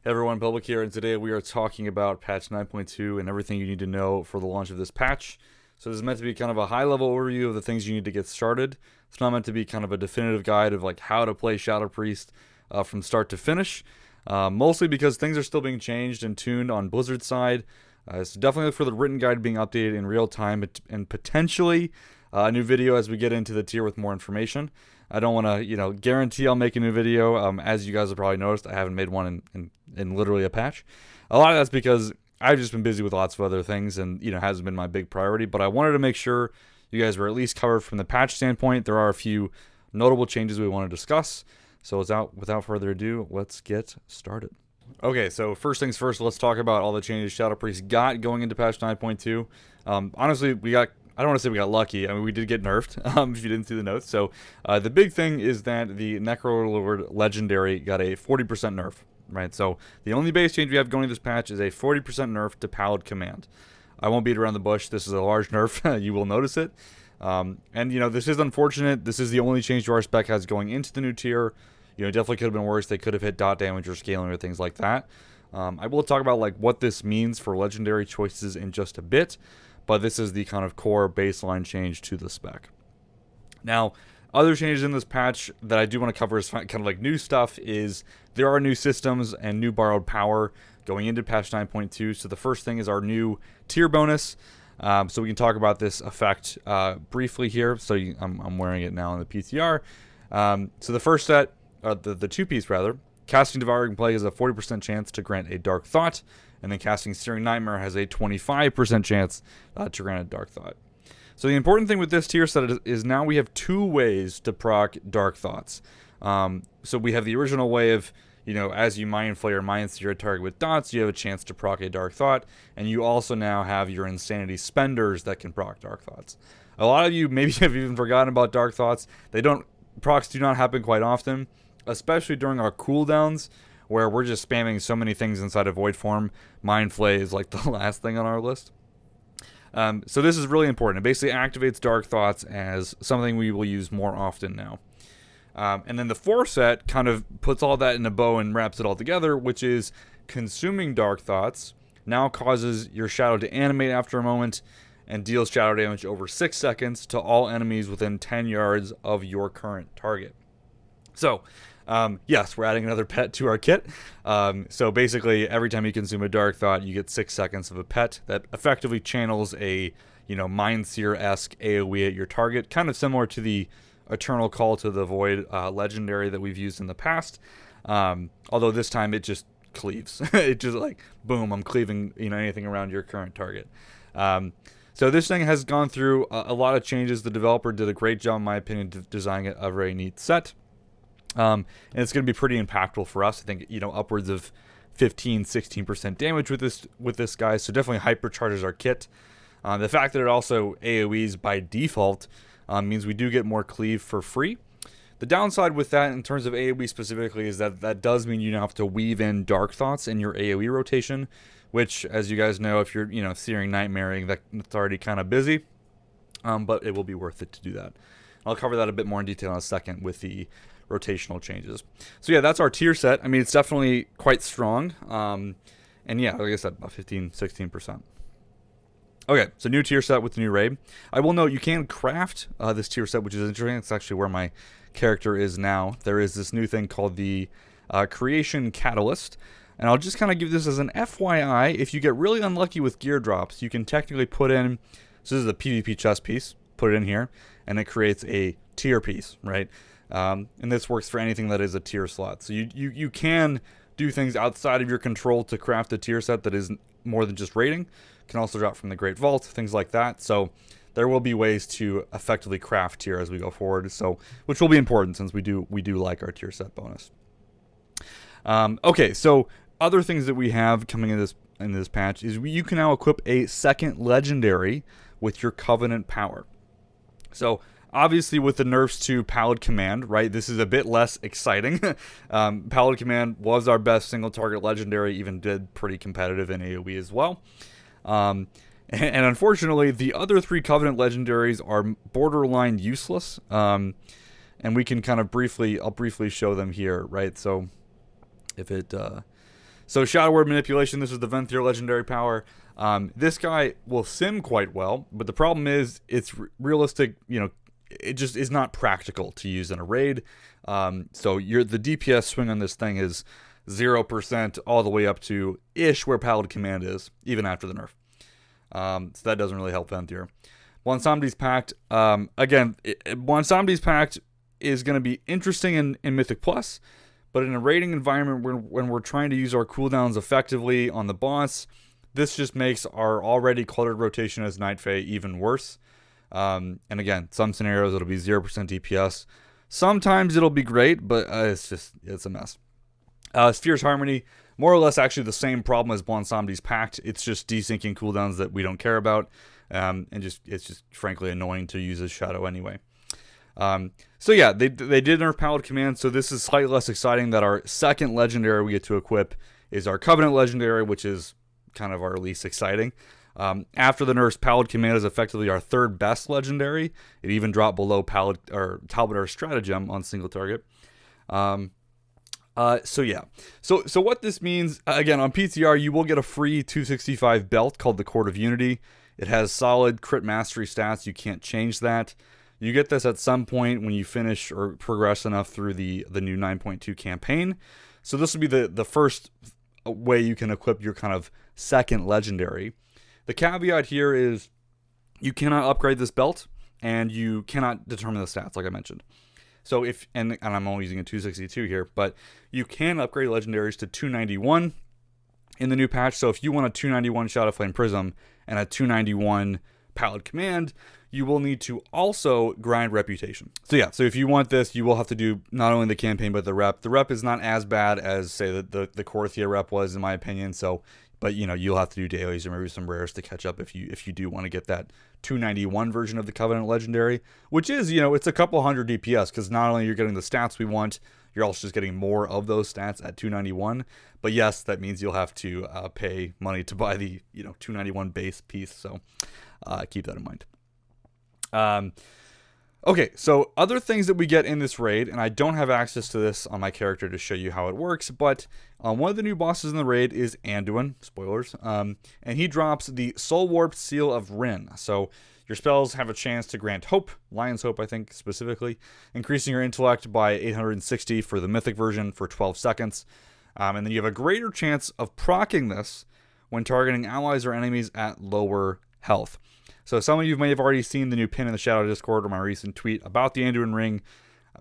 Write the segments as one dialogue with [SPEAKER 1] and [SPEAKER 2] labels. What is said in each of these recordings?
[SPEAKER 1] Hey everyone, Public here, and today we are talking about patch 9.2 and everything you need to know for the launch of this patch. So this is meant to be kind of a high-level overview of the things you need to get started. It's not meant to be kind of a definitive guide of like how to play Shadow Priest from start to finish. Mostly because things are still being changed and tuned on Blizzard's side. So definitely look for the written guide being updated in real time and potentially a new video as we get into the tier with more information. I don't want to, guarantee I'll make a new video. As you guys have probably noticed, I haven't made one in literally a patch. A lot of that's because I've just been busy with lots of other things and, hasn't been my big priority. But I wanted to make sure you guys were at least covered from the patch standpoint. There are a few notable changes we want to discuss. So without further ado, let's get started. Okay, so first things first, let's talk about all the changes Shadow Priest got going into patch 9.2. Honestly, I don't want to say we got lucky. I mean, we did get nerfed, if you didn't see the notes. So the big thing is that the Necrolord Legendary got a 40% nerf, right? So the only base change we have going to this patch is a 40% nerf to Pallid Command. I won't beat around the bush. This is a large nerf. You will notice it. And, this is unfortunate. This is the only change to our spec has going into the new tier. It definitely could have been worse. They could have hit dot damage or scaling or things like that. I will talk about what this means for legendary choices in just a bit. But this is the kind of core baseline change to the spec. Now, other changes in this patch that I do want to cover as kind of like new stuff is there are new systems and new borrowed power going into patch 9.2. So the first thing is our new tier bonus. So we can talk about this effect briefly here. So I'm wearing it now in the PTR. So the first set, the two-piece rather, Casting Devouring Plague has a 40% chance to grant a Dark Thought. And then casting Searing Nightmare has a 25% chance to grant a Dark Thought. So the important thing with this tier set is now we have two ways to proc Dark Thoughts. So we have the original way of, as you Mind Flay or Mind Sear a target with dots, you have a chance to proc a Dark Thought. And you also now have your Insanity Spenders that can proc Dark Thoughts. A lot of you maybe have even forgotten about Dark Thoughts. Procs do not happen quite often, especially during our cooldowns, where we're just spamming so many things inside of Void form. Mind Flay is like the last thing on our list. So this is really important. It basically activates Dark Thoughts as something we will use more often now. And then the fourth set kind of puts all that in a bow and wraps it all together, which is consuming Dark Thoughts now causes your shadow to animate after a moment and deals shadow damage over 6 seconds to all enemies within 10 yards of your current target. So, yes, we're adding another pet to our kit. So basically, every time you consume a Dark Thought, you get 6 seconds of a pet that effectively channels a, Mind Seer-esque AoE at your target, kind of similar to the Eternal Call to the Void legendary that we've used in the past. Although this time it just cleaves. It just boom, I'm cleaving, anything around your current target. So this thing has gone through a lot of changes. The developer did a great job, in my opinion, designing a very neat set. And it's going to be pretty impactful for us. I think, upwards of 15-16% damage with this guy. So definitely hypercharges our kit. The fact that it also AoEs by default means we do get more cleave for free. The downside with that in terms of AoE specifically is that does mean you now have to weave in Dark Thoughts in your AoE rotation, which, as you guys know, if you're, Searing Nightmaring, that's already kind of busy. But it will be worth it to do that. I'll cover that a bit more in detail in a second with the rotational changes. So yeah, that's our tier set. I mean, it's definitely quite strong. And yeah, like I said, about 15-16%. Okay, so new tier set with the new raid. I will note you can craft this tier set, which is interesting. It's actually where my character is now. There is this new thing called the Creation Catalyst. And I'll just kind of give this as an FYI. If you get really unlucky with gear drops, you can technically put in, so this is a PvP chest piece, put it in here, and it creates a tier piece, right? And this works for anything that is a tier slot. So you can do things outside of your control to craft a tier set that is more than just raiding. Can also drop from the Great Vault, things like that. So there will be ways to effectively craft tier as we go forward. So which will be important since we do like our tier set bonus. Okay, so other things that we have coming in this patch is you can now equip a second legendary with your Covenant power. So obviously, with the nerfs to Pallid Command, right, this is a bit less exciting. Pallid Command was our best single-target legendary, even did pretty competitive in AoE as well. And unfortunately, the other 3 Covenant legendaries are borderline useless. And we can kind of I'll briefly show them here, right? So if it So Shadow Word Manipulation, this is the Venthyr legendary power. This guy will sim quite well, but the problem is it's realistic, it just is not practical to use in a raid. So the DPS swing on this thing is 0% all the way up to ish where Paladin Command is, even after the nerf. So that doesn't really help Venthyr. Bonsomni's Pact, again, Bonsomni's Pact is going to be interesting in Mythic Plus, but in a raiding environment when we're trying to use our cooldowns effectively on the boss, this just makes our already cluttered rotation as Night Fae even worse. And again, some scenarios it'll be 0% DPS. Sometimes it'll be great, but it's a mess. Sphere's Harmony, more or less actually the same problem as Bonsomni's Pact. It's just desyncing cooldowns that we don't care about. And it's just frankly annoying to use as Shadow anyway. So yeah, they did nerf Paladin Command, so this is slightly less exciting that our second legendary we get to equip is our Covenant legendary, which is kind of our least exciting. After the nerfs, Paladin Command is effectively our third best legendary. It even dropped below Talbot Stratagem on single target. So yeah. So what this means, again, on PTR, you will get a free 265 belt called the Court of Unity. It has solid crit mastery stats. You can't change that. You get this at some point when you finish or progress enough through the new 9.2 campaign. So this will be the first way you can equip your kind of second legendary. The caveat here is you cannot upgrade this belt, and you cannot determine the stats, like I mentioned. So and I'm only using a 262 here, but you can upgrade legendaries to 291 in the new patch. So if you want a 291 Shadow Flame Prism and a 291 Paladin Command, you will need to also grind Reputation. So yeah, so if you want this, you will have to do not only the campaign, but the rep. The rep is not as bad as, say, the Korthia rep was, in my opinion. So, but you'll have to do dailies or maybe some rares to catch up if you do want to get that 291 version of the Covenant Legendary, which is, it's a couple hundred DPS, because not only you're getting the stats we want, you're also just getting more of those stats at 291. But yes, that means you'll have to pay money to buy the 291 base piece. So keep that in mind. Okay, so other things that we get in this raid, and I don't have access to this on my character to show you how it works, but one of the new bosses in the raid is Anduin, spoilers, and he drops the Soul Warped Seal of Rin. So your spells have a chance to grant hope, Lion's Hope I think specifically, increasing your intellect by 860 for the mythic version for 12 seconds, and then you have a greater chance of proccing this when targeting allies or enemies at lower health. So some of you may have already seen the new pin in the Shadow Discord or my recent tweet about the Anduin ring.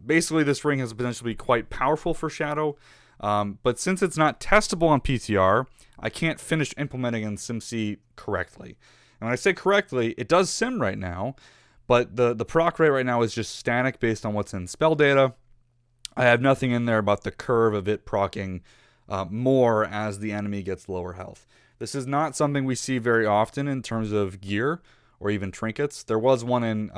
[SPEAKER 1] Basically, this ring has potentially quite powerful for Shadow, but since it's not testable on PTR, I can't finish implementing in SimC correctly. And when I say correctly, it does sim right now, but the proc rate right now is just static based on what's in spell data. I have nothing in there about the curve of it procking more as the enemy gets lower health. This is not something we see very often in terms of gear or even trinkets. There was one in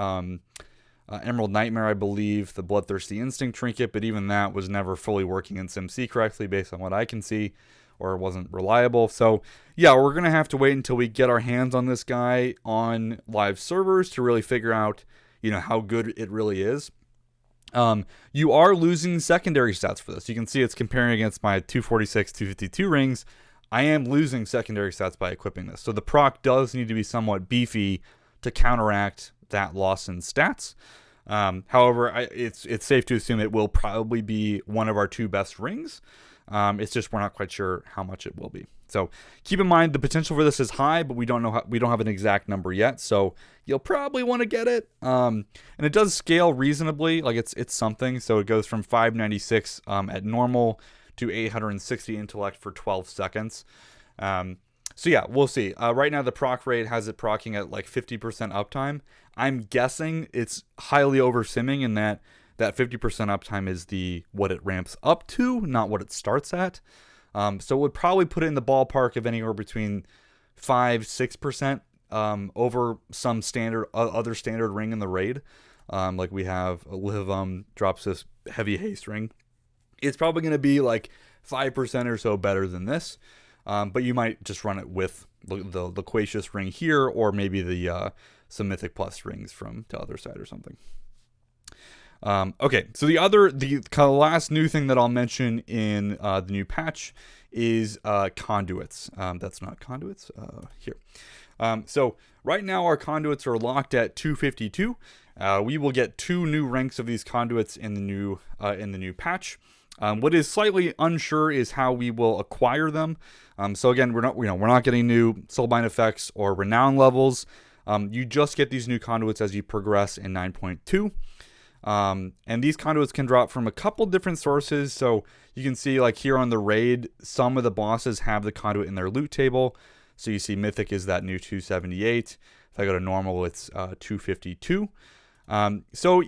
[SPEAKER 1] Emerald Nightmare, I believe, the Bloodthirsty Instinct trinket, but even that was never fully working in SimC correctly based on what I can see, or it wasn't reliable. So yeah, we're going to have to wait until we get our hands on this guy on live servers to really figure out, how good it really is. You are losing secondary stats for this. You can see it's comparing against my 246, 252 rings. I am losing secondary stats by equipping this. So the proc does need to be somewhat beefy to counteract that loss in stats. However, it's safe to assume it will probably be one of our two best rings. It's just we're not quite sure how much it will be. So keep in mind the potential for this is high, but we don't have an exact number yet. So you'll probably want to get it. And it does scale reasonably, like it's something. So it goes from 596 at normal to 860 intellect for 12 seconds. So yeah, we'll see. Right now the proc rate has it procking at like 50% uptime. I'm guessing it's highly over simming in that 50% uptime is what it ramps up to, not what it starts at. So it would probably put it in the ballpark of anywhere between 5-6% over some other standard ring in the raid. Like we have Liv drops this heavy haste ring. It's probably going to be like 5% or so better than this. But you might just run it with the Loquacious ring here, or maybe some Mythic Plus rings from the other side or something. Okay, so the kind of last new thing that I'll mention in the new patch is conduits. That's not conduits. Here. So right now our conduits are locked at 252. We will get 2 new ranks of these conduits in the new patch. What is slightly unsure is how we will acquire them. So again, we're not getting new soulbind effects or renown levels. You just get these new conduits as you progress in 9.2. And these conduits can drop from a couple different sources. So you can see, like here on the raid, some of the bosses have the conduit in their loot table. So you see Mythic is that new 278. If I go to normal, it's 252. So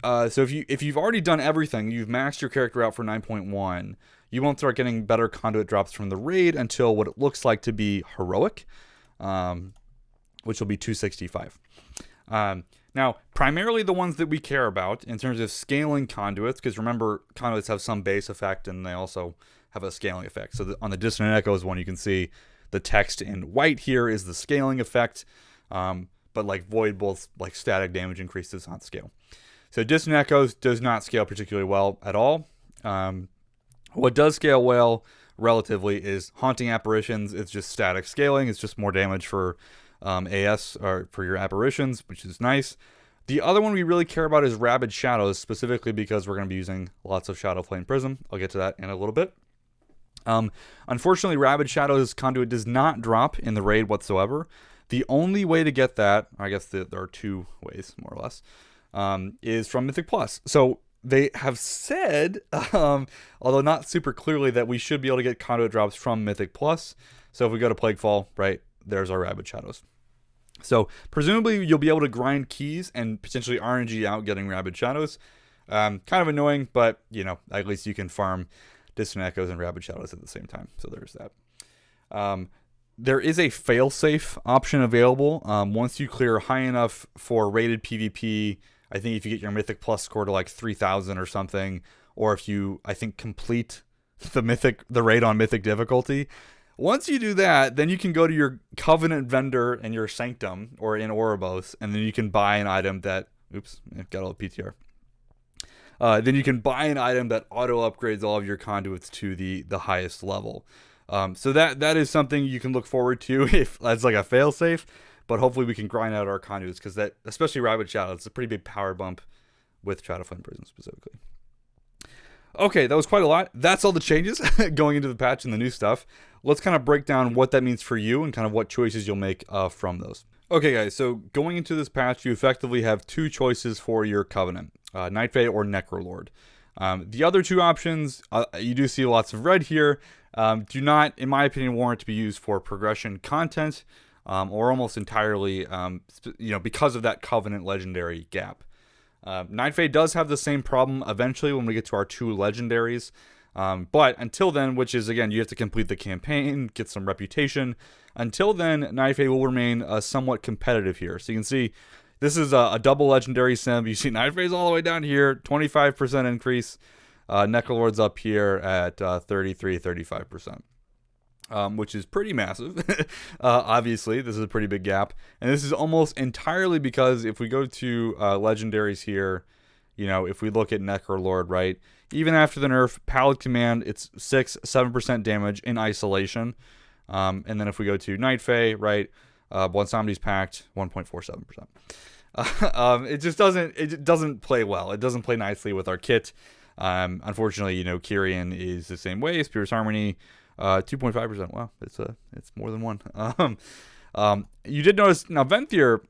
[SPEAKER 1] if you've already done everything, you've maxed your character out for 9.1, you won't start getting better conduit drops from the raid until what it looks like to be heroic, which will be 265. Now, primarily the ones that we care about in terms of scaling conduits, because remember, conduits have some base effect and they also have a scaling effect. So on the Dissonant Echoes one, you can see the text in white here is the scaling effect, but like Void both like static damage increase does not scale. So Dissonant Echoes does not scale particularly well at all. What does scale well relatively is Haunting Apparitions. It's just static scaling. It's just more damage for AS or for your apparitions, which is nice. The other one we really care about is Rabid Shadows, specifically because we're going to be using lots of Shadow Flame Prism. I'll get to that in a little bit. Unfortunately, Rabid Shadows conduit does not drop in the raid whatsoever. The only way to get that, I guess there are 2 ways, more or less, is from Mythic Plus. So they have said, although not super clearly, that we should be able to get conduit drops from Mythic Plus. So if we go to Plaguefall, right, there's our Rabid Shadows. So presumably you'll be able to grind keys and potentially RNG out getting Rabid Shadows. Kind of annoying, but at least you can farm Dissonant Echoes and Rabid Shadows at the same time. So there's that. There is a failsafe option available. Once you clear high enough for rated PvP, I think if you get your Mythic Plus score to like 3,000 or something, or if you, I think, complete the raid on Mythic difficulty. Once you do that, then you can go to your Covenant vendor in your Sanctum or in Ouroboros, and then you can buy an item that, oops, got all the PTR. Then you can buy an item that auto upgrades all of your conduits to the highest level. So that is something you can look forward to if that's like a failsafe. But hopefully we can grind out our conduits, because that, especially Rabid Shadow, it's a pretty big power bump with Shadow Flame Prism specifically. Okay, that was quite a lot. That's all the changes going into the patch and the new stuff. Let's kind of break down what that means for you and kind of what choices you'll make from those. Okay, guys, so going into this patch, you effectively have 2 choices for your Covenant, Night Fae or Necrolord. The other 2 options, you do see lots of red here, do not, in my opinion, warrant to be used for progression content, or almost entirely, because of that Covenant legendary gap. Night Fae does have the same problem eventually when we get to our 2 legendaries. But until then, which is, again, you have to complete the campaign, get some reputation. Until then, Night Fae will remain somewhat competitive here. So you can see this is a double legendary sim. You see Night Fae's all the way down here, 25% increase. Necrolord's up here at 35%. Which is pretty massive. Obviously, this is a pretty big gap. And this is almost entirely because if we go to legendaries here, if we look at Necrolord, right, even after the nerf, Pallid Command, it's 7% damage in isolation. And then if we go to Night Fae, right, once Somebody's Pact, 1.47%. It doesn't play well. It doesn't play nicely with our kit. Unfortunately, Kyrian is the same way. Spirits Harmony, 2.5%. Wow, it's more than 1. You did notice now Venthyr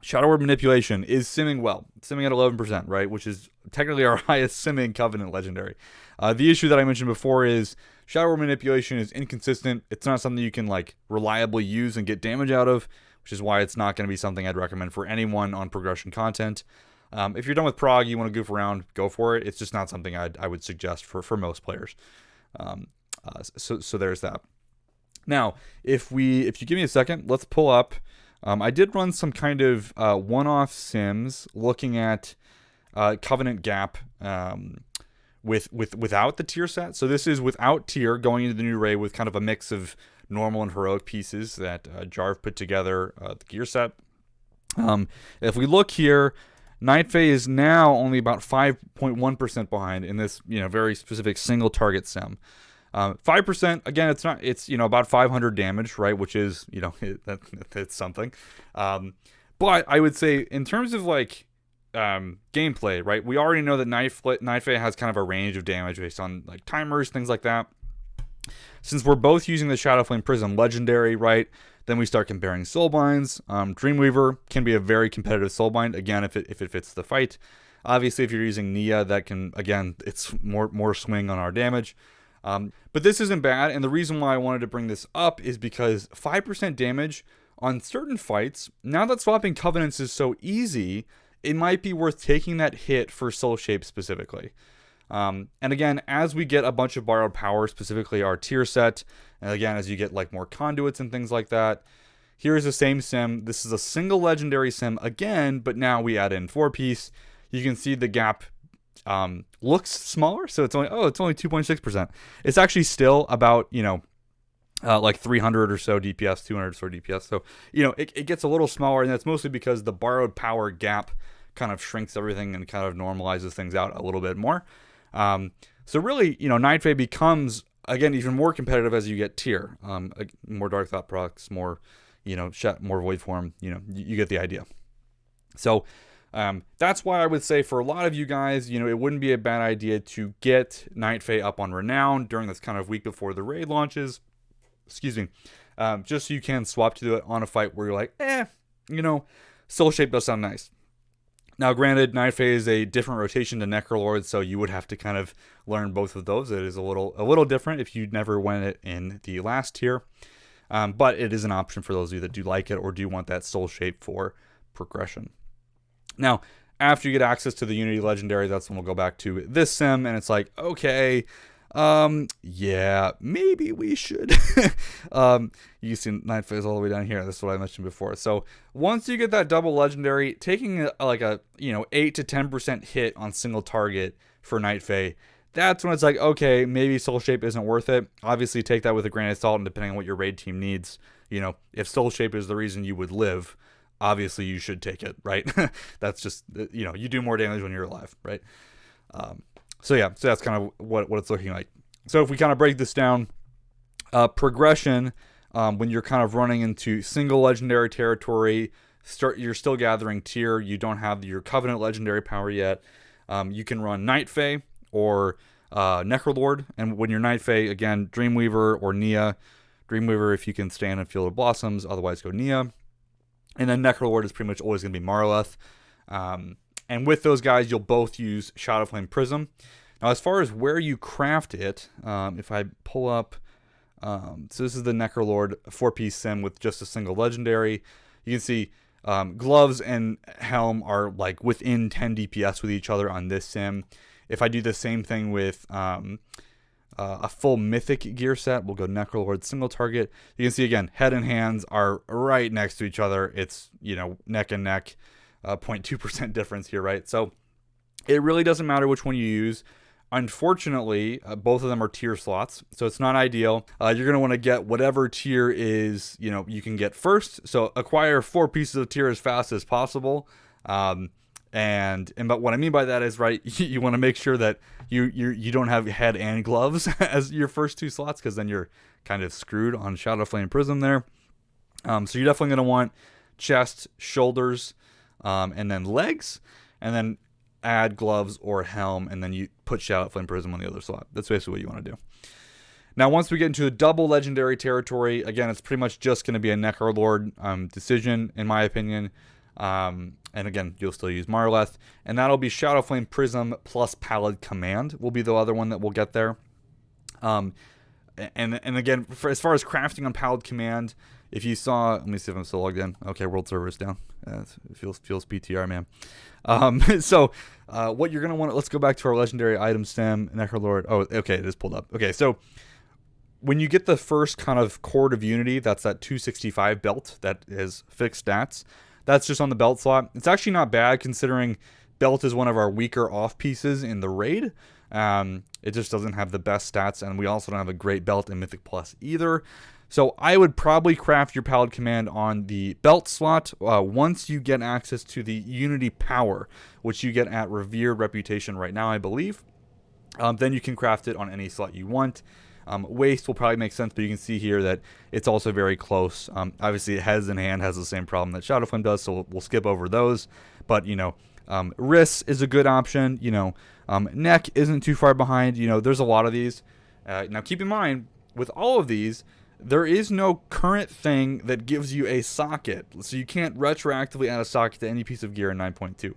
[SPEAKER 1] Shadow Word Manipulation is simming well. It's simming at 11%, right? Which is technically our highest simming Covenant legendary. The issue that I mentioned before is Shadow Word Manipulation is inconsistent. It's not something you can reliably use and get damage out of, which is why it's not going to be something I'd recommend for anyone on progression content. If you're done with Prog, you want to goof around, go for it. It's just not something I would suggest for most players. So there's that. Now, if you give me a second, let's pull up. I did run some kind of one-off sims looking at Covenant Gap without the tier set. So this is without tier, going into the new raid with kind of a mix of normal and heroic pieces that Jarv put together the gear set. If we look here, Night Fae is now only about 5.1% behind in this, very specific single target sim. 5%, again, it's about 500 damage, right? Which is, it's something. But I would say in terms of like gameplay, right? We already know that Night Fae has kind of a range of damage based on like timers, things like that. Since we're both using the Shadowflame Prism Legendary, right? Then we start comparing soulbinds. Dreamweaver can be a very competitive soulbind, again, if it fits the fight. Obviously, if you're using Nia, that can, again, it's more swing on our damage. But this isn't bad, and the reason why I wanted to bring this up is because 5% damage on certain fights, now that swapping Covenants is so easy, it might be worth taking that hit for Soul Shape specifically. And again, as we get a bunch of borrowed power, specifically our tier set, and again, as you get like more conduits and things like that, here's the same sim. This is a single legendary sim again, but now we add in 4-piece. You can see the gap looks smaller, so it's only 2.6%. It's actually still about like 300 or so DPS, 200 or so DPS. So it gets a little smaller, and that's mostly because the borrowed power gap kind of shrinks everything and kind of normalizes things out a little bit more. So really, Night Fae becomes, again, even more competitive as you get tier. More Dark Thought procs, more more Void Form. You get the idea. So that's why I would say for a lot of you guys, it wouldn't be a bad idea to get Night Fae up on Renown during this kind of week before the raid launches. Excuse me. Just so you can swap to it on a fight where you're like, Soul Shape does sound nice. Now, granted, Night Fae is a different rotation to Necrolord, so you would have to kind of learn both of those. It is a little different if you never went it in the last tier. But it is an option for those of you that do like it or do want that Soul Shape for progression. Now, after you get access to the Unity Legendary, that's when we'll go back to this sim, and it's like, okay, yeah, maybe we should. You see Night Fae all the way down here. That's what I mentioned before. So once you get that double legendary, taking like a 8 to 10% hit on single target for Night Fae, that's when it's like, okay, maybe Soul Shape isn't worth it. Obviously, take that with a grain of salt, and depending on what your raid team needs, if Soul Shape is the reason you would live, obviously you should take it, right? That's just, you do more damage when you're alive, right? So that's kind of what it's looking like. So if we kind of break this down, progression, when you're kind of running into single legendary territory, you're still gathering tier, you don't have your Covenant legendary power yet, you can run Night Fae or Necrolord, and when you're Night Fae, again, Dreamweaver or Nia. Dreamweaver if you can stand in Field of Blossoms, otherwise go Nia. And then Necrolord is pretty much always going to be Marleth. And with those guys, you'll both use Shadowflame Prism. Now, as far as where you craft it, if I pull up... so this is the Necrolord 4-piece sim with just a single legendary. You can see gloves and helm are like within 10 DPS with each other on this sim. If I do the same thing with a full mythic gear set, we'll go Necrolord single target. You can see again, head and hands are right next to each other. It's, neck and neck, 0.2% difference here, right? So it really doesn't matter which one you use. Unfortunately, both of them are tier slots, so it's not ideal. You're going to want to get whatever tier is, you can get first. So acquire 4 pieces of tier as fast as possible. But what I mean by that is, right, you want to make sure that you don't have head and gloves as your first 2 slots, because then you're kind of screwed on Shadowflame Prism there. So you're definitely going to want chest, shoulders, and then legs, and then add gloves or helm, and then you put Shadowflame Prism on the other slot. That's basically what you want to do. Now, once we get into the double legendary territory, again, it's pretty much just going to be a Necrolord decision, in my opinion. And again, you'll still use Marleth, and that'll be Shadowflame Prism plus Pallid Command will be the other one that we'll get there. And again, as far as crafting on Pallid Command, if you saw, let me see if I'm still logged in. Okay, world server is down. It feels PTR, man. So what you're gonna want, let's go back to our legendary item stem, Necrolord. Oh, okay, it is pulled up. Okay, so when you get the first kind of Cord of Unity, that's that 265 belt that is fixed stats. That's just on the belt slot. It's actually not bad considering belt is one of our weaker off pieces in the raid. It just doesn't have the best stats, and we also don't have a great belt in Mythic Plus either. So I would probably craft your Pallid Command on the belt slot once you get access to the Unity Power, which you get at Revered Reputation right now, I believe. Then you can craft it on any slot you want. Waste will probably make sense, but you can see here that it's also very close. Obviously, Heads in Hand has the same problem that Shadowflame does, so we'll skip over those. But, Wrists is a good option. Neck isn't too far behind. There's a lot of these. Now, keep in mind, with all of these, there is no current thing that gives you a socket. So you can't retroactively add a socket to any piece of gear in 9.2.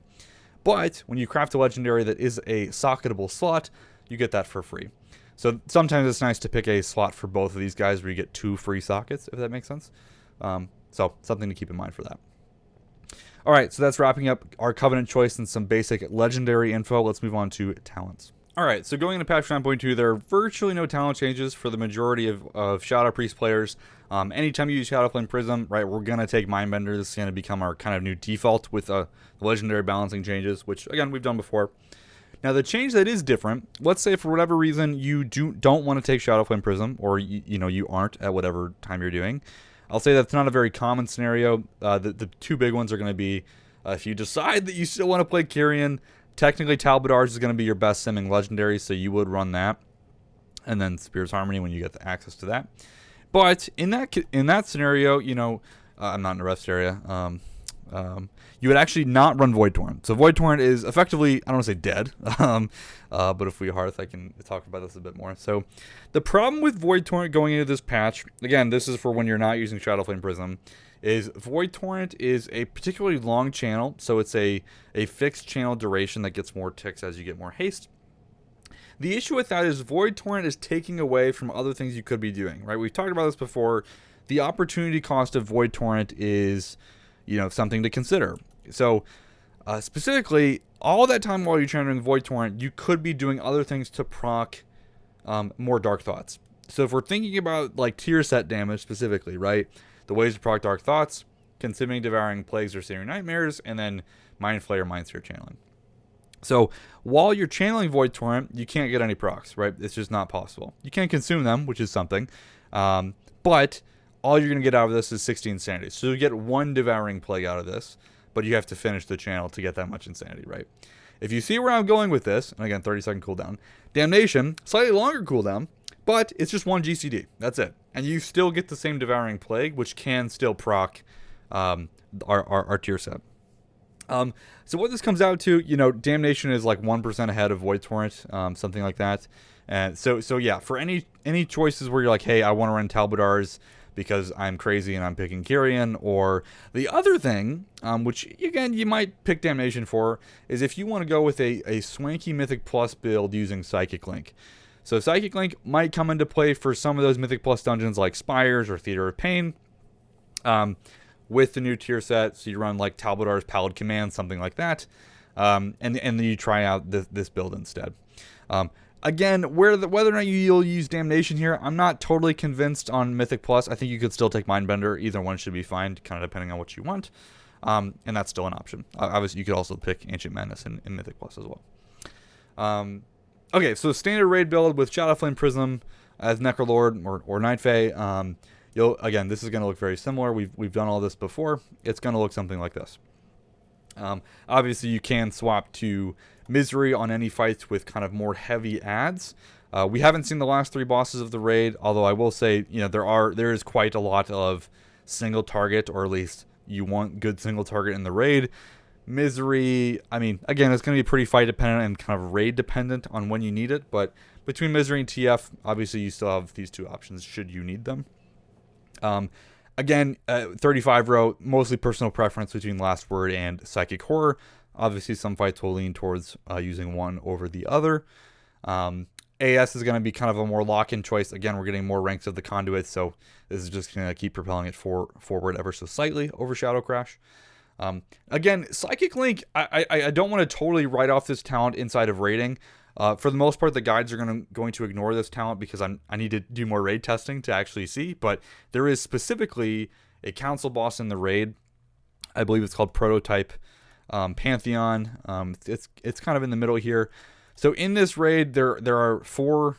[SPEAKER 1] But when you craft a legendary that is a socketable slot, you get that for free. So sometimes it's nice to pick a slot for both of these guys where you get 2 free sockets, if that makes sense. So something to keep in mind for that. All right, so that's wrapping up our Covenant choice and some basic legendary info. Let's move on to talents. All right, so going into patch 9.2, there are virtually no talent changes for the majority of Shadow Priest players. Anytime you use Shadowflame Prism, right, we're going to take Mindbender. This is going to become our kind of new default with the legendary balancing changes, which, again, we've done before. Now, the change that is different, let's say for whatever reason you don't want to take Shadowflame Prism, or you aren't at whatever time you're doing. I'll say that's not a very common scenario. The 2 big ones are going to be if you decide that you still want to play Kyrian. Technically, Talbotars is going to be your best simming legendary, so you would run that. And then Spear's Harmony when you get the access to that. But in that scenario, I'm not in a rest area. You would actually not run Void Torrent. So Void Torrent is effectively, I don't want to say dead, but if we hearth, I can talk about this a bit more. So the problem with Void Torrent going into this patch, again, this is for when you're not using Shadowflame Prism, is Void Torrent is a particularly long channel, so it's a fixed channel duration that gets more ticks as you get more haste. The issue with that is Void Torrent is taking away from other things you could be doing, right? We've talked about this before. The opportunity cost of Void Torrent is, something to consider. So, specifically, all that time while you're channeling Void Torrent, you could be doing other things to proc more Dark Thoughts. So if we're thinking about, like, tier set damage specifically, right? The ways to proc Dark Thoughts, Consuming, Devouring, Plagues, or Searing Nightmares, and then Mind Flayer, Mind Sphere channeling. So while you're channeling Void Torrent, you can't get any procs, right? It's just not possible. You can consume them, which is something, but all you're going to get out of this is 60 insanity. So you get 1 Devouring Plague out of this, but you have to finish the channel to get that much insanity, right? If you see where I'm going with this, and again, 30-second cooldown, Damnation, slightly longer cooldown, but it's just 1 GCD. That's it. And you still get the same Devouring Plague, which can still proc our tier set. So what this comes out to, Damnation is like 1% ahead of Void Torrent, something like that. And so yeah, for any choices where you're like, hey, I want to run Talbotars because I'm crazy and I'm picking Kyrian, or the other thing, which again you might pick Damnation for, is if you want to go with a swanky Mythic Plus build using Psychic Link. So Psychic Link might come into play for some of those Mythic Plus dungeons like Spires or Theater of Pain. With the new tier set, so you run like Talbotar's Pallid Command, something like that, and then you try out this build instead. Again, whether or not you'll use Damnation here, I'm not totally convinced on Mythic Plus. I think you could still take Mindbender. Either one should be fine, kind of depending on what you want, and that's still an option. Obviously, you could also pick Ancient Madness in Mythic Plus as well. Okay, so standard raid build with Shadowflame Prism as Necrolord or Night Fae. Again, this is going to look very similar. We've done all this before. It's going to look something like this. Obviously, you can swap to Misery on any fights with kind of more heavy adds. We haven't seen the last 3 bosses of the raid, although I will say, there is quite a lot of single target, or at least you want good single target in the raid. Misery, I mean, again, it's going to be pretty fight dependent and kind of raid dependent on when you need it, but between Misery and TF, obviously you still have these 2 options should you need them. Again, 35 row, mostly personal preference between Last Word and Psychic Horror. Obviously, some fights will lean towards using one over the other. AS is going to be kind of a more lock-in choice. Again, we're getting more ranks of the conduits, so this is just going to keep propelling it forward ever so slightly over Shadow Crash. Again, Psychic Link, I don't want to totally write off this talent inside of raiding. For the most part, the guides are going to ignore this talent because I need to do more raid testing to actually see. But there is specifically a council boss in the raid. I believe it's called Prototype Pantheon. It's kind of in the middle here. So in this raid, there are 4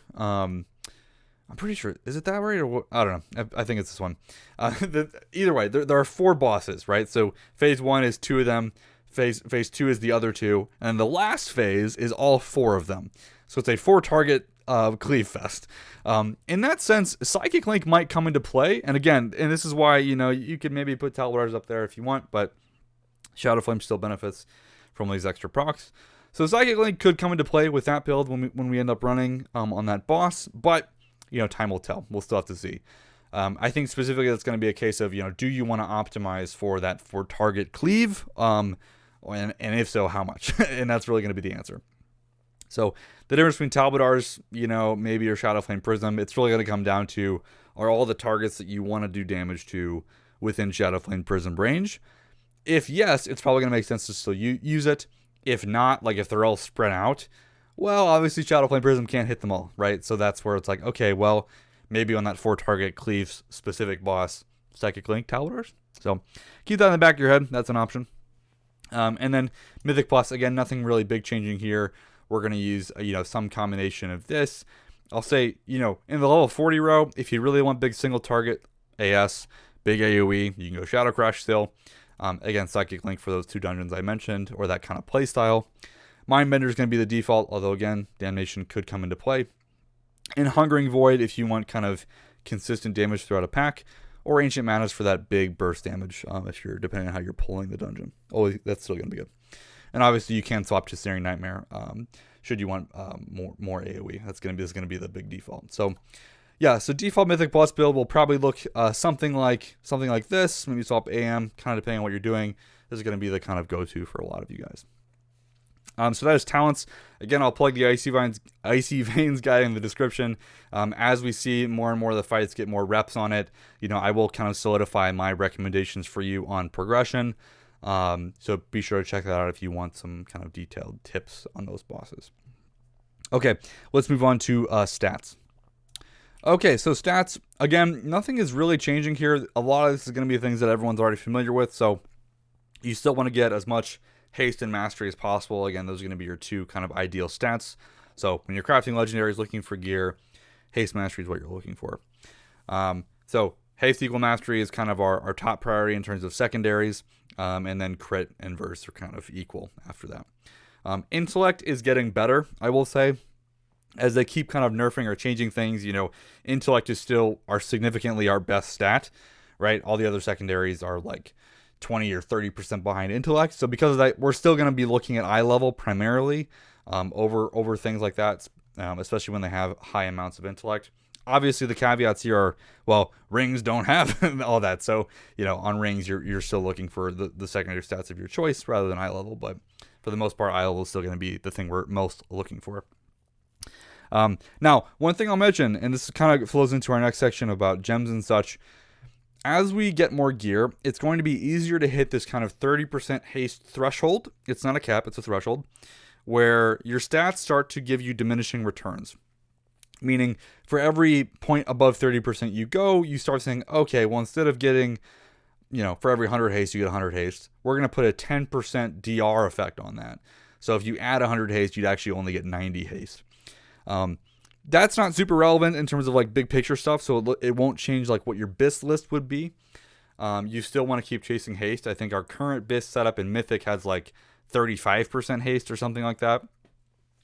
[SPEAKER 1] I'm pretty sure. Is it that right or what? I don't know. I think it's this one. Either way, there are 4 bosses, right? So phase 1 is 2 of them. Phase 2 is the other 2, and the last phase is all 4 of them. So it's a 4-target cleave fest. In that sense, Psychic Link might come into play. And again, and this is why you could maybe put Talwars up there if you want, but Shadow Flame still benefits from these extra procs. So Psychic Link could come into play with that build when we end up running on that boss, but time will tell. We'll still have to see. I think specifically it's going to be a case of, do you want to optimize for that target cleave? And if so, how much? And that's really going to be the answer. So the difference between Talbotars, maybe your Shadow Flame Prism, it's really going to come down to, are all the targets that you want to do damage to within Shadow Flame Prism range? If yes, it's probably going to make sense to still use it. If not, like if they're all spread out, well, obviously Shadow Flame Prism can't hit them all, right? So that's where it's like, okay, well, maybe on that 4-target cleave specific boss, Psychic Link, Talbotars. So keep that in the back of your head. That's an option. And then Mythic Plus, again, nothing really big changing here. We're going to use, some combination of this. I'll say, in the level 40 row, if you really want big single target AS, big AoE, you can go Shadow Crash still. Again, Psychic Link for those 2 dungeons I mentioned, or that kind of play style. Mindbender is going to be the default, although again, Damnation could come into play. And Hungering Void if you want kind of consistent damage throughout a pack, or Ancient Manas for that big burst damage, if you're depending on how you're pulling the dungeon. Oh, that's still going to be good. And obviously you can swap to Snaring Nightmare should you want more AoE. This is going to be the big default. So yeah, so default Mythic Plus build will probably look something like this. Maybe swap AM, kind of depending on what you're doing. This is going to be the kind of go-to for a lot of you guys. So that is talents. Again, I'll plug the Icy Veins guide in the description. As we see more and more of the fights get more reps on it, I will kind of solidify my recommendations for you on progression. So be sure to check that out if you want some kind of detailed tips on those bosses. Okay, let's move on to stats. Okay, so stats, again, nothing is really changing here. A lot of this is going to be things that everyone's already familiar with, so you still want to get as much haste and mastery as possible. Again, those are going to be your 2 kind of ideal stats. So when you're crafting legendaries, looking for gear, haste mastery is what you're looking for. So haste equal mastery is kind of our top priority in terms of secondaries, and then crit and verse are kind of equal after that. Intellect is getting better, I will say. As they keep kind of nerfing or changing things, intellect is still significantly our best stat, right? All the other secondaries are like 20 or 30% behind intellect. So because of that, we're still going to be looking at eye level primarily over things like that, especially when they have high amounts of intellect. Obviously, the caveats here are, well, rings don't have all that. So, on rings, you're still looking for the secondary stats of your choice rather than eye level. But for the most part, eye level is still going to be the thing we're most looking for. Now, one thing I'll mention, and this kind of flows into our next section about gems and such, as we get more gear, it's going to be easier to hit this kind of 30% haste threshold. It's not a cap, it's a threshold, where your stats start to give you diminishing returns. Meaning, for every point above 30% you start saying, okay, well, instead of getting, for every 100 haste, you get 100 haste. We're going to put a 10% DR effect on that. So if you add 100 haste, you'd actually only get 90 haste. That's not super relevant in terms of like big picture stuff, so it won't change like what your BIS list would be. You still want to keep chasing haste. I think our current BIS setup in Mythic has like 35% haste or something like that,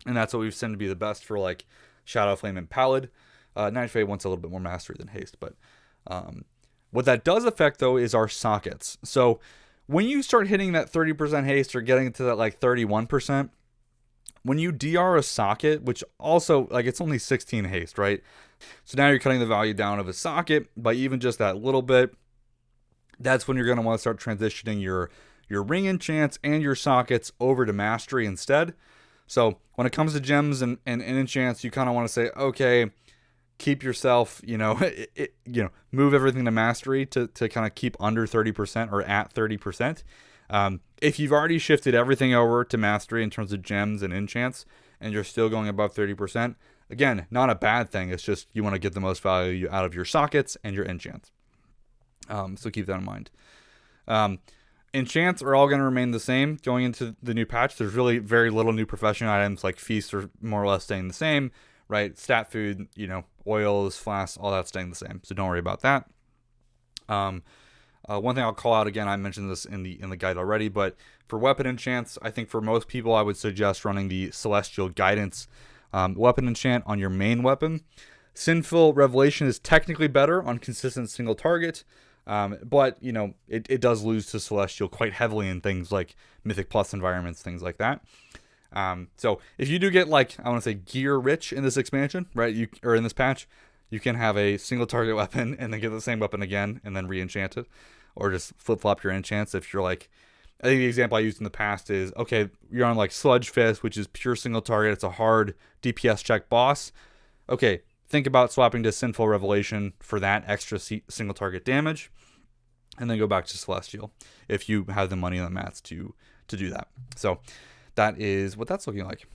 [SPEAKER 1] and that's what we've seen to be the best for like Shadow Flame and Pallid. Nightfade wants a little bit more mastery than haste, but what that does affect though is our sockets. So when you start hitting that 30% haste or getting to that like 31%, when you DR a socket, which also, like, it's only 16 haste, right? So now you're cutting the value down of a socket by even just that little bit. That's when you're going to want to start transitioning your ring enchants and your sockets over to mastery instead. So when it comes to gems and enchants, you kind of want to say, okay, keep yourself, move everything to mastery to kind of keep under 30% or at 30%. If you've already shifted everything over to mastery in terms of gems and enchants, and you're still going above 30%, again, not a bad thing. It's just you want to get the most value out of your sockets and your enchants. So keep that in mind. Enchants are all going to remain the same going into the new patch. There's really very little new profession items, like feasts are more or less staying the same. right? Stat food, oils, flasks, all that's staying the same. So don't worry about that. One thing I'll call out again, I mentioned this in the guide already, but for weapon enchants, I think for most people, I would suggest running the Celestial Guidance weapon enchant on your main weapon. Sinful Revelation is technically better on consistent single target, but it does lose to Celestial quite heavily in things like Mythic Plus environments, things like that. So if you do get I want to say gear rich in this expansion, right? Or in this patch, you can have a single target weapon and then get the same weapon again and then re-enchant it, or just flip-flop your enchants. If you're I think the example I used in the past is, okay, you're on Sludge Fist, which is pure single target. It's a hard DPS check boss. Okay, think about swapping to Sinful Revelation for that extra single target damage, and then go back to Celestial if you have the money on the mats to do that. So that is what that's looking like.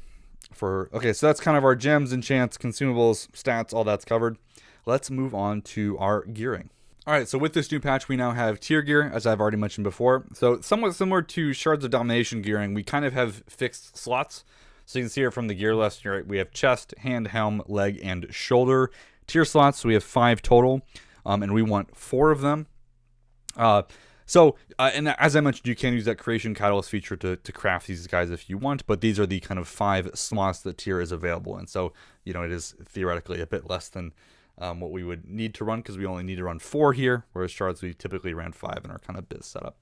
[SPEAKER 1] Okay, so that's kind of our gems, enchants, consumables, stats, all that's covered. Let's move on to our gearing. All right, so with this new patch, we now have tier gear, as I've already mentioned before. So somewhat similar to Shards of Domination gearing, we kind of have fixed slots. So you can see here from the gear list, right, we have chest, hand, helm, leg, and shoulder tier slots. So we have 5 total, and we want 4 of them. And as I mentioned, you can use that Creation Catalyst feature to craft these guys if you want, but these are the kind of 5 slots that tier is available in. So, it is theoretically a bit less than what we would need to run, because we only need to run 4 here, whereas Shards we typically ran 5 in our kind of biz setup.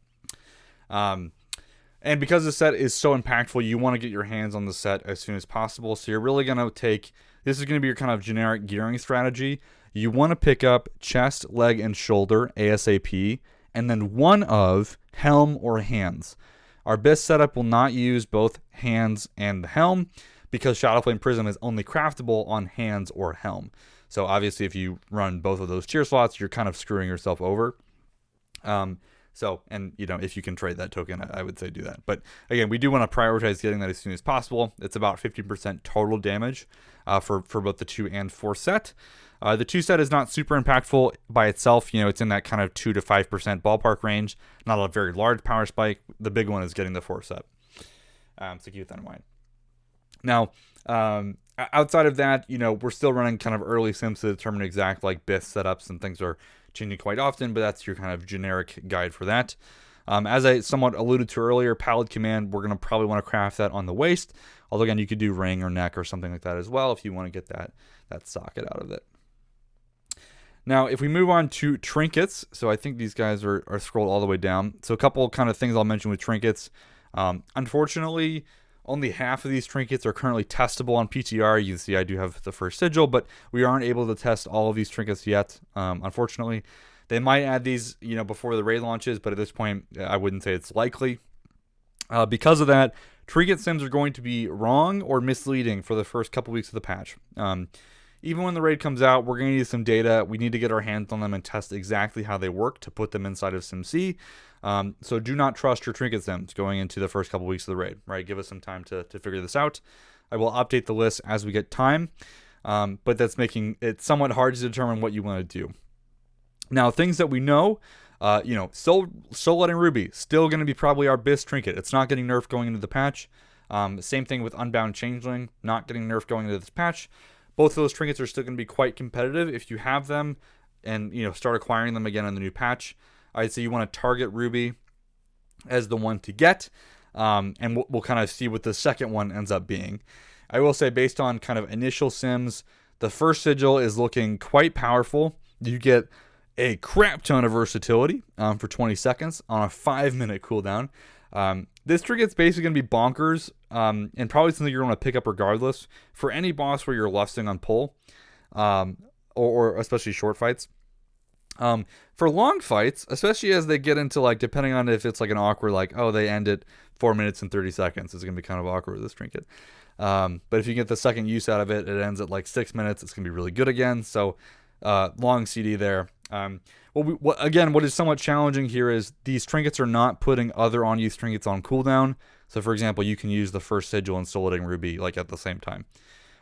[SPEAKER 1] And because the set is so impactful, you want to get your hands on the set as soon as possible. So you're really going to this is going to be your kind of generic gearing strategy. You want to pick up chest, leg, and shoulder ASAP, and then one of helm or hands. Our biz setup will not use both hands and the helm, because Shadowflame Prism is only craftable on hands or helm. So obviously if you run both of those tier slots, you're kind of screwing yourself over. If you can trade that token, I would say do that. But again, we do want to prioritize getting that as soon as possible. It's about 50% total damage for both the 2 and 4 set. The 2 set is not super impactful by itself. It's in that kind of 2 to 5% ballpark range. Not a very large power spike. The big one is getting the 4 set. So keep that in mind. Now, outside of that, we're still running kind of early sims to determine exact BIF setups, and things are changing quite often, but that's your kind of generic guide for that. As I somewhat alluded to earlier, Pallid Command, we're going to probably want to craft that on the waist. Although again, you could do ring or neck or something like that as well if you want to get that socket out of it. Now, if we move on to trinkets, so I think these guys are scrolled all the way down. So a couple kind of things I'll mention with trinkets. Unfortunately, only half of these trinkets are currently testable on PTR. You can see I do have the first sigil, but we aren't able to test all of these trinkets yet, unfortunately. They might add these, before the raid launches, but at this point, I wouldn't say it's likely. Because of that, trinket sims are going to be wrong or misleading for the first couple weeks of the patch. Even when the raid comes out, we're going to need some data. We need to get our hands on them and test exactly how they work to put them inside of SimC. So do not trust your trinket sims going into the first couple weeks of the raid, right? Give us some time to figure this out. I will update the list as we get time, but that's making it somewhat hard to determine what you want to do. Now, things that we know, Soul Letting Ruby, still going to be probably our best trinket. It's not getting nerfed going into the patch. Same thing with Unbound Changeling, not getting nerfed going into this patch. Both of those trinkets are still going to be quite competitive. If you have them and, start acquiring them again in the new patch, I'd say you want to target Ruby as the one to get. And we'll kind of see what the second one ends up being. I will say, based on kind of initial sims, the first sigil is looking quite powerful. You get a crap ton of versatility for 20 seconds on a 5-minute cooldown. This trinket's basically going to be bonkers, and probably something you're going to pick up regardless for any boss where you're lusting on pull, or especially short fights. For long fights, especially as they get into depending on if it's an awkward they end at 4 minutes and 30 seconds, it's going to be kind of awkward with this trinket. But if you get the second use out of it, it ends at 6 minutes. It's going to be really good again. So long CD there. What is somewhat challenging here is these trinkets are not putting other on-use trinkets on cooldown. So, for example, you can use the first sigil and Soul Letting Ruby at the same time.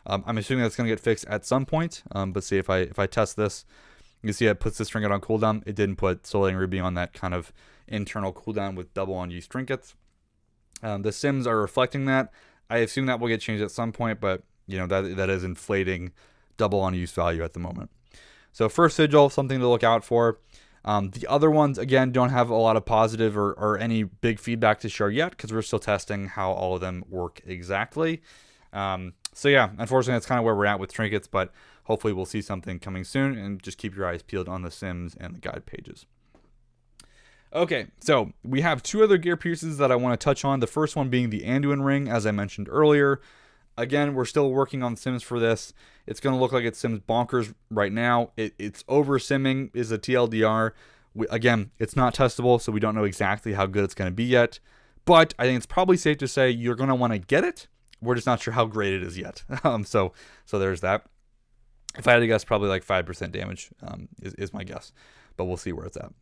[SPEAKER 1] I'm assuming that's going to get fixed at some point. But see, if I test this, you can see it puts this trinket on cooldown. It didn't put Soul Letting Ruby on that kind of internal cooldown with double on-use trinkets. The sims are reflecting that. I assume that will get changed at some point, but that is inflating double on use value at the moment. So first sigil, something to look out for. The other ones, again, don't have a lot of positive or any big feedback to share yet because we're still testing how all of them work exactly. So yeah, unfortunately, that's kind of where we're at with trinkets, but hopefully we'll see something coming soon, and just keep your eyes peeled on the sims and the guide pages. Okay, so we have 2 other gear pieces that I want to touch on. The first one being the Anduin ring, as I mentioned earlier. Again, we're still working on sims for this. It's going to look like it sims bonkers right now. It's over simming is a TLDR. Again, it's not testable, so we don't know exactly how good it's going to be yet. But I think it's probably safe to say you're going to want to get it. We're just not sure how great it is yet. So there's that. If I had to guess, probably like 5% damage is my guess. But we'll see where it's at.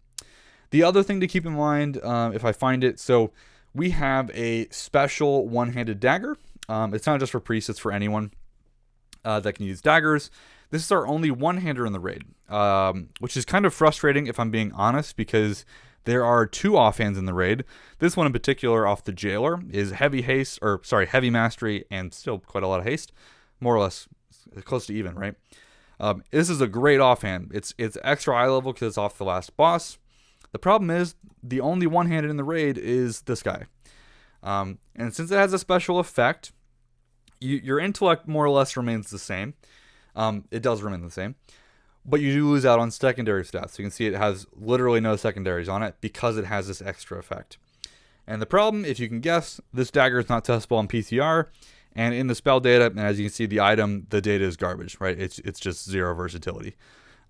[SPEAKER 1] The other thing to keep in mind, if I find it, so we have a special one-handed dagger. It's not just for priests, it's for anyone that can use daggers. This is our only one-hander in the raid, which is kind of frustrating if I'm being honest, because there are 2 offhands in the raid. This one in particular off the jailer is heavy mastery and still quite a lot of haste, more or less close to even, right? This is a great offhand. It's extra eye level because it's off the last boss. The problem is the only one-handed in the raid is this guy. And since it has a special effect, your intellect more or less remains the same. It does remain the same. But you do lose out on secondary stats. So you can see it has literally no secondaries on it because it has this extra effect. And the problem, if you can guess, this dagger is not testable on PTR. And in the spell data, and as you can see, the item, the data is garbage, right? It's just 0 versatility.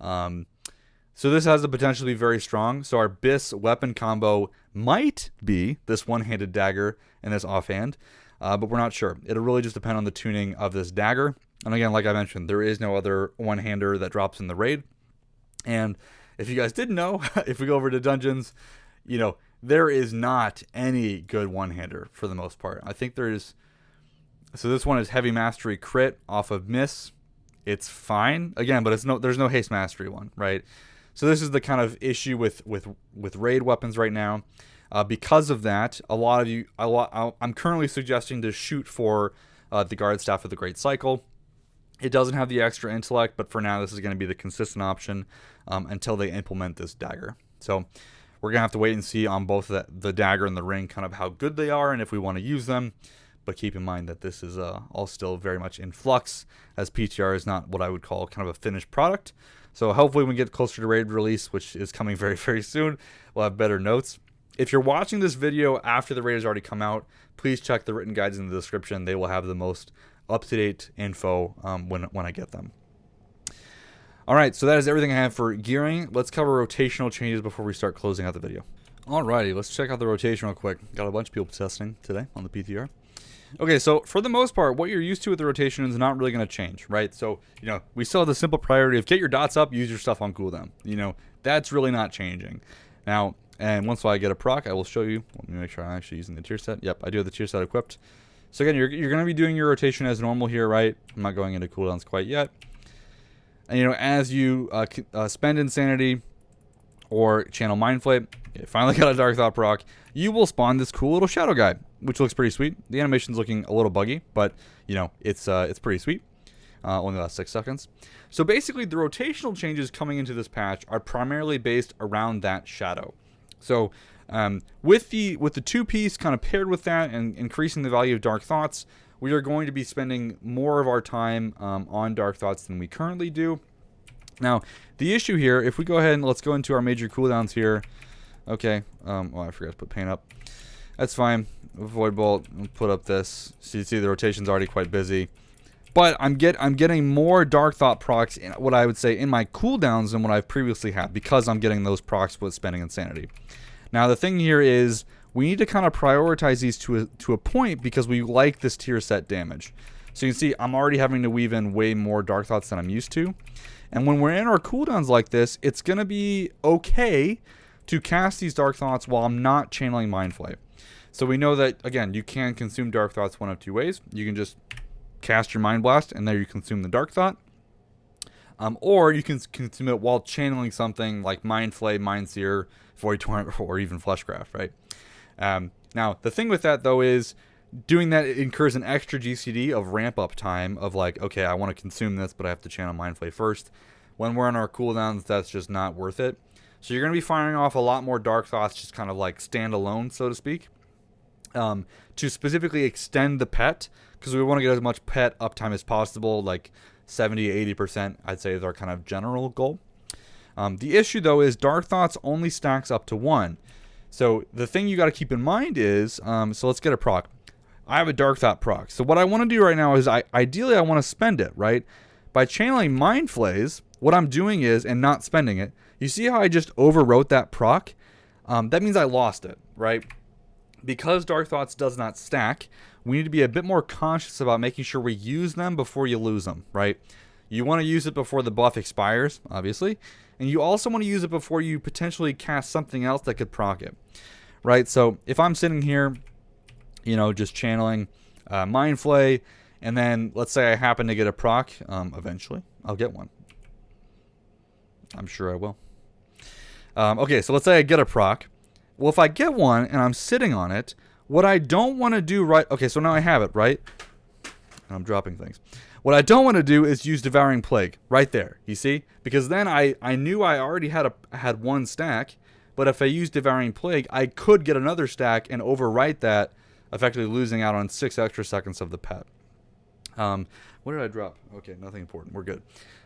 [SPEAKER 1] So this has the potential to be very strong. So our BIS weapon combo might be this one-handed dagger and this offhand, but we're not sure. It'll really just depend on the tuning of this dagger. And again, like I mentioned, there is no other one-hander that drops in the raid. And if you guys didn't know, if we go over to dungeons, there is not any good one-hander for the most part. I think there is. So this one is heavy mastery crit off of miss. It's fine again, but there's no haste mastery one, right? So this is the kind of issue with raid weapons right now. Because of that, I'm currently suggesting to shoot for the guard staff of the Great Cycle. It doesn't have the extra intellect, but for now this is going to be the consistent option until they implement this dagger. So we're going to have to wait and see on both the dagger and the ring kind of how good they are and if we want to use them. But keep in mind that this is all still very much in flux, as PTR is not what I would call kind of a finished product. So hopefully when we get closer to raid release, which is coming very, very soon, we'll have better notes. If you're watching this video after the raid has already come out, please check the written guides in the description. They will have the most up-to-date info when I get them. All right, so that is everything I have for gearing. Let's cover rotational changes before we start closing out the video. Alrighty, let's check out the rotation real quick. Got a bunch of people testing today on the PTR. Okay, so for the most part, what you're used to with the rotation is not really going to change, right? So, we still have the simple priority of get your dots up, use your stuff on cooldown. That's really not changing. Now, and once I get a proc, I will show you. Let me make sure I'm actually using the tier set. Yep, I do have the tier set equipped. So again, you're going to be doing your rotation as normal here, right? I'm not going into cooldowns quite yet. And, as you spend Insanity or channel Mind Flame, you finally got a Dark Thought proc, you will spawn this cool little shadow guy, which looks pretty sweet. The animation's looking a little buggy, but, it's pretty sweet. Only lasts 6 seconds. So basically, the rotational changes coming into this patch are primarily based around that shadow. So with the 2-piece kind of paired with that and increasing the value of Dark Thoughts, we are going to be spending more of our time on Dark Thoughts than we currently do. Now, the issue here, if we go ahead and let's go into our major cooldowns here. Okay, I forgot to put paint up. That's fine. Void Bolt, put up this. So you see the rotation's already quite busy. But I'm getting more Dark Thought procs in what I would say in my cooldowns than what I've previously had, because I'm getting those procs with spending Insanity. Now the thing here is we need to kind of prioritize these to a point, because we like this tier set damage. So you can see I'm already having to weave in way more Dark Thoughts than I'm used to. And when we're in our cooldowns like this, it's going to be okay to cast these Dark Thoughts while I'm not channeling Mind Flay. So we know that, again, you can consume Dark Thoughts one of 2 ways. You can just cast your Mind Blast, and there you consume the Dark Thought. Or you can consume it while channeling something like Mind Flay, Mind Seer, Void Torrent, or even Fleshcraft, right? Now, the thing with that, though, is Doing that incurs an extra GCD of ramp up time of like, okay, I want to consume this, but I have to channel Mind Flay first. When we're on our cooldowns, that's just not worth it. So you're going to be firing off a lot more Dark Thoughts, just kind of like stand alone, so to speak, to specifically extend the pet, because we want to get as much pet uptime as possible, like 70-80%, I'd say is our kind of general goal. The issue, though, is Dark Thoughts only stacks up to 1. So the thing you got to keep in mind is, so let's get a proc. I have a Dark Thought proc. So what I want to do right now is, ideally I want to spend it, right? By channeling Mind Flays, what I'm doing is, and not spending it, you see how I just overwrote that proc? That means I lost it, right? Because Dark Thoughts does not stack, we need to be a bit more conscious about making sure we use them before you lose them, right? You want to use it before the buff expires, obviously. And you also want to use it before you potentially cast something else that could proc it, right? So if I'm sitting here, you know, just channeling Mind Flay, and then let's say I happen to get a proc, eventually I'll get one. I'm sure I will. Okay, so let's say I get a proc. Well, if I get one and I'm sitting on it, what I don't want to do, right? Okay, so now I have it, right? And I'm dropping things. What I don't want to do is use Devouring Plague right there, you see? Because then I knew I already had one stack, but if I use Devouring Plague, I could get another stack and overwrite that, effectively losing out on 6 extra seconds of the pet. What did I drop? Okay, nothing important. We're good.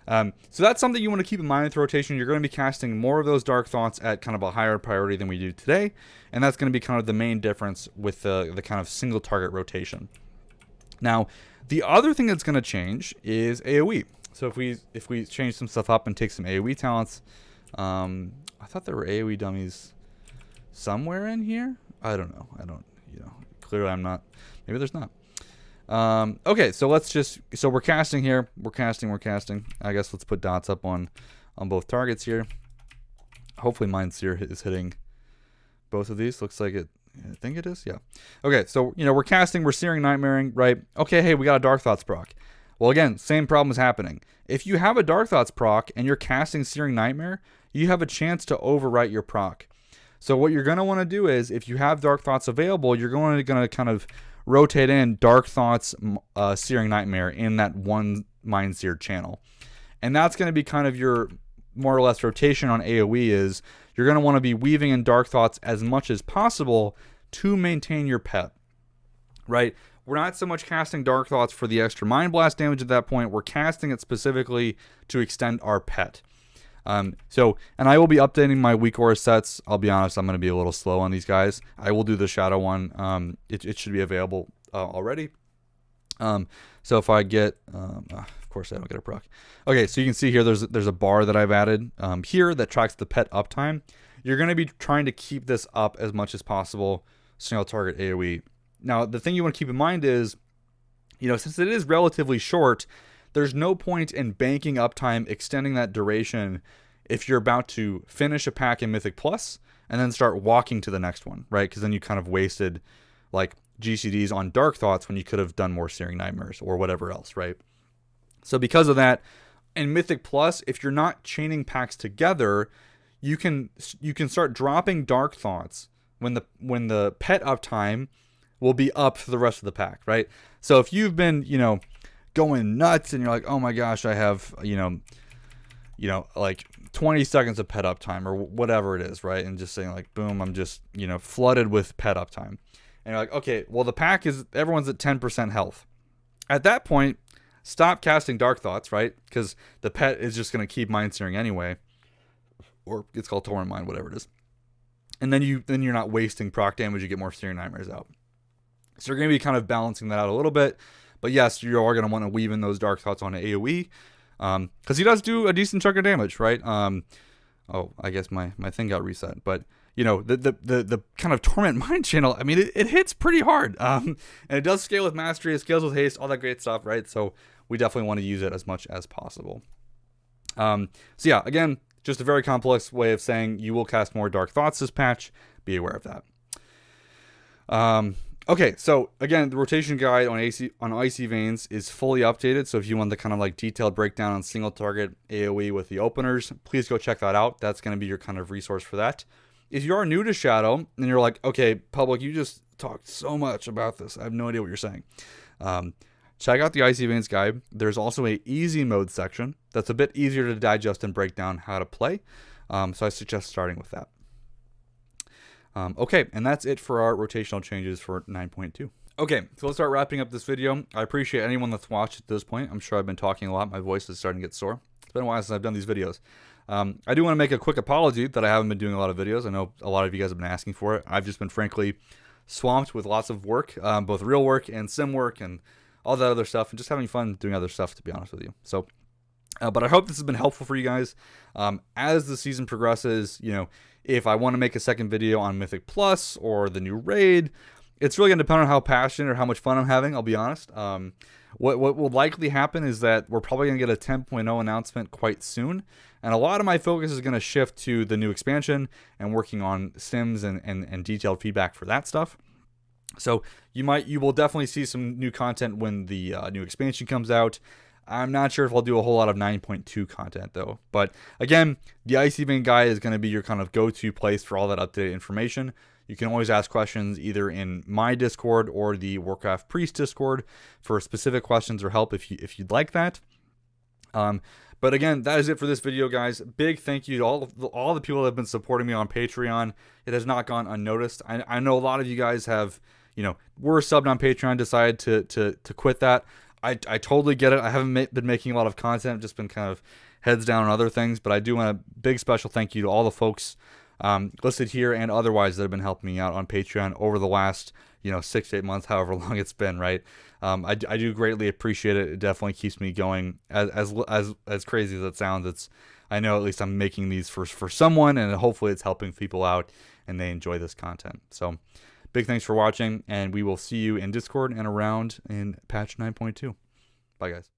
[SPEAKER 1] So that's something you want to keep in mind with rotation. You're going to be casting more of those Dark Thoughts at kind of a higher priority than we do today, and that's going to be kind of the main difference with the kind of single target rotation. Now, the other thing that's going to change is AoE. So if we change some stuff up and take some AoE talents, I thought there were AoE dummies somewhere in here. I don't know. Clearly I'm not. Maybe there's not. Okay, so let's just, so we're casting here. We're casting. I guess let's put dots up on both targets here. Hopefully Mind Seer is hitting both of these. Looks like it. I think it is. Yeah. Okay, so, you know, we're casting, we're Searing Nightmaring, right? Okay, hey, we got a Dark Thoughts proc. Well, again, same problem is happening. If you have a Dark Thoughts proc and you're casting Searing Nightmare, you have a chance to overwrite your proc. So what you're going to want to do is, if you have Dark Thoughts available, you're going to kind of rotate in Dark Thoughts, Searing Nightmare in that one Mind Seer channel. And that's going to be kind of your more or less rotation on AoE is, you're going to want to be weaving in Dark Thoughts as much as possible to maintain your pet, right? We're not so much casting Dark Thoughts for the extra Mind Blast damage at that point. We're casting it specifically to extend our pet. And I will be updating my weak aura sets. I'll be honest, I'm going to be a little slow on these guys. I will do the Shadow one. It should be available already. So if I get, of course I don't get a proc. Okay, so you can see here there's a bar that I've added here that tracks the pet uptime. You're going to be trying to keep this up as much as possible, single target AoE. Now, the thing you want to keep in mind is, you know, since it is relatively short, there's no point in banking uptime, extending that duration if you're about to finish a pack in Mythic Plus and then start walking to the next one, right? Because then you kind of wasted like GCDs on Dark Thoughts when you could have done more Searing Nightmares or whatever else, right? So because of that, in Mythic Plus, if you're not chaining packs together, you can start dropping Dark Thoughts when the pet uptime will be up for the rest of the pack, right? So if you've been, you know, going nuts and you're like, oh my gosh, I have, you know, like 20 seconds of pet uptime or whatever it is, right? And just saying like, boom, I'm just, you know, flooded with pet uptime. And you're like, okay, well the pack is, everyone's at 10% health. At that point, stop casting Dark Thoughts, right? Because the pet is just going to keep Mind Searing anyway. Or it's called Torrent Mind, whatever it is. And then you're not wasting proc damage, you get more Searing Nightmares out. So you're going to be kind of balancing that out a little bit. But yes, you are going to want to weave in those Dark Thoughts on AoE. Because he does do a decent chunk of damage, right? Oh, I guess my thing got reset. But, you know, the kind of Torment Mind channel, I mean, it hits pretty hard. And it does scale with Mastery, it scales with Haste, all that great stuff, right? So we definitely want to use it as much as possible. So yeah, again, just a very complex way of saying you will cast more Dark Thoughts this patch. Be aware of that. Okay, so again, the rotation guide on Icy Veins is fully updated. So if you want the kind of like detailed breakdown on single target AoE with the openers, please go check that out. That's going to be your kind of resource for that. if you are new to Shadow and you're like, okay, Public, you just talked so much about this, I have no idea what you're saying. Check out the Icy Veins guide. There's also a easy mode section that's a bit easier to digest and break down how to play. So I suggest starting with that. Okay, and that's it for our rotational changes for 9.2. Okay, so let's start wrapping up this video. I appreciate anyone that's watched at this point. I'm sure I've been talking a lot. My voice is starting to get sore. It's been a while since I've done these videos. I do want to make a quick apology that I haven't been doing a lot of videos. I know a lot of you guys have been asking for it. I've just been frankly swamped with lots of work, both real work and sim work and all that other stuff, and just having fun doing other stuff, to be honest with you. So, but I hope this has been helpful for you guys. As the season progresses, you know, if I want to make a second video on Mythic Plus or the new raid, it's really going to depend on how passionate or how much fun I'm having, I'll be honest. What will likely happen is that we're probably going to get a 10.0 announcement quite soon. And a lot of my focus is going to shift to the new expansion and working on sims and detailed feedback for that stuff. So you will definitely see some new content when the new expansion comes out. I'm not sure if I'll do a whole lot of 9.2 content though. But again, the Icy Vein guide is going to be your kind of go-to place for all that updated information. You can always ask questions either in my Discord or the Warcraft Priest Discord for specific questions or help if you'd like that. But again, that is it for this video, guys. Big thank you to all the people that have been supporting me on Patreon. It has not gone unnoticed. I know a lot of you guys have, you know, were subbed on Patreon, decided to quit that. I totally get it. I haven't been making a lot of content, just been kind of heads down on other things. But I do want a big special thank you to all the folks listed here and otherwise that have been helping me out on Patreon over the last, you know, 6 to 8 months, however long it's been, right? I do greatly appreciate it. It definitely keeps me going. As crazy as it sounds, I know at least I'm making these for someone, and hopefully it's helping people out and they enjoy this content. So big thanks for watching, and we will see you in Discord and around in patch 9.2. Bye, guys.